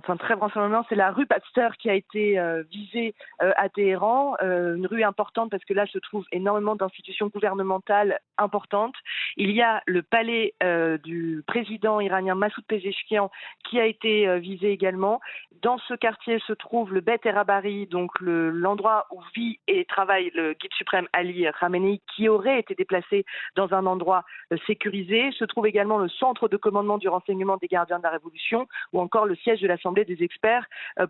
Enfin, très vraisemblablement, c'est la rue Pasteur qui a été visée à Téhéran, une rue importante parce que là se trouvent énormément d'institutions gouvernementales importantes. Il y a le palais du président iranien Massoud Pezeshkian qui a été visé également. Dans ce quartier se trouve le Beit Erabari, donc l'endroit où vit et travaille le guide suprême Ali Khamenei, qui aurait été déplacé dans un endroit sécurisé. Se trouve également le centre de commandement du renseignement des gardiens de la Révolution, ou encore le siège de l'Assemblée des experts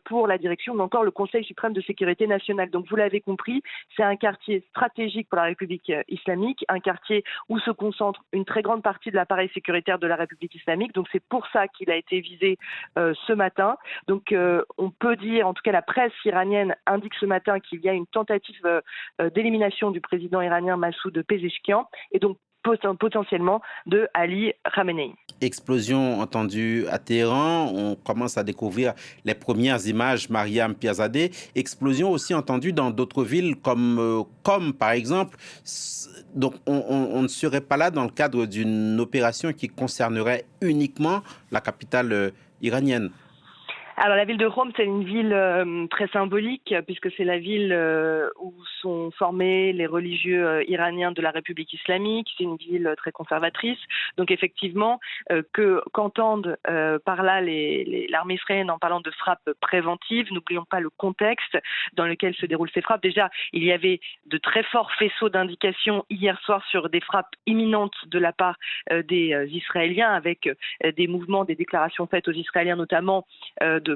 pour la direction, ou encore le Conseil suprême de sécurité nationale. Donc vous l'avez compris, c'est un quartier stratégique pour la République islamique, un quartier où se concentre une très grande partie de l'appareil sécuritaire de la République islamique. Donc c'est pour ça qu'il a été visé ce matin. Donc on peut dire, en tout cas la presse iranienne indique ce matin qu'il y a une tentative d'élimination du président iranien Massoud Pezeshkian, et donc potentiellement de Ali Khamenei. Explosion entendue à Téhéran, on commence à découvrir les premières images, Mariam Piazadeh. Explosion aussi entendue dans d'autres villes comme par exemple, donc on ne serait pas là dans le cadre d'une opération qui concernerait uniquement la capitale iranienne. Alors la ville de Rome, c'est une ville très symbolique puisque c'est la ville où sont formés les religieux iraniens de la République islamique. C'est une ville très conservatrice. Donc effectivement, qu'entendent par là l'armée israélienne en parlant de frappes préventives, n'oublions pas le contexte dans lequel se déroulent ces frappes. Déjà, il y avait de très forts faisceaux d'indications hier soir sur des frappes imminentes de la part des Israéliens, avec des mouvements, des déclarations faites aux Israéliens notamment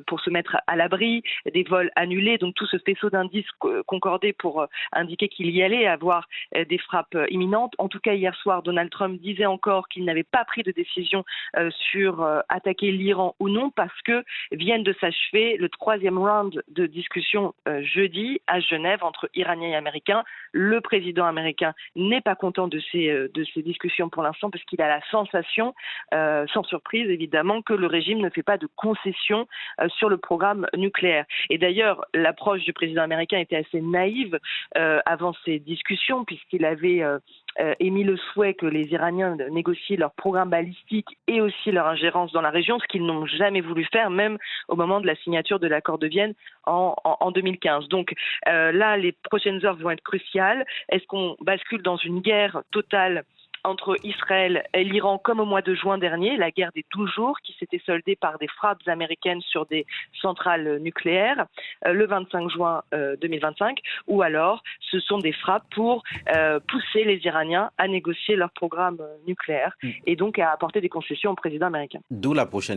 pour se mettre à l'abri, des vols annulés, donc tout ce faisceau d'indices concordé pour indiquer qu'il y allait avoir des frappes imminentes. En tout cas, hier soir, Donald Trump disait encore qu'il n'avait pas pris de décision sur attaquer l'Iran ou non, parce que viennent de s'achever le 3e round de discussion jeudi à Genève entre Iraniens et Américains. Le président américain n'est pas content de ces discussions pour l'instant, parce qu'il a la sensation, sans surprise évidemment, que le régime ne fait pas de concessions sur le programme nucléaire. Et d'ailleurs, l'approche du président américain était assez naïve avant ces discussions, puisqu'il avait émis le souhait que les Iraniens négocient leur programme balistique et aussi leur ingérence dans la région, ce qu'ils n'ont jamais voulu faire, même au moment de la signature de l'accord de Vienne en 2015. Donc là, les prochaines heures vont être cruciales. Est-ce qu'on bascule dans une guerre totale entre Israël et l'Iran, comme au mois de juin dernier, la guerre des 12 jours qui s'était soldée par des frappes américaines sur des centrales nucléaires le 25 juin 2025, ou alors ce sont des frappes pour pousser les Iraniens à négocier leur programme nucléaire et donc à apporter des concessions au président américain. D'où la prochaine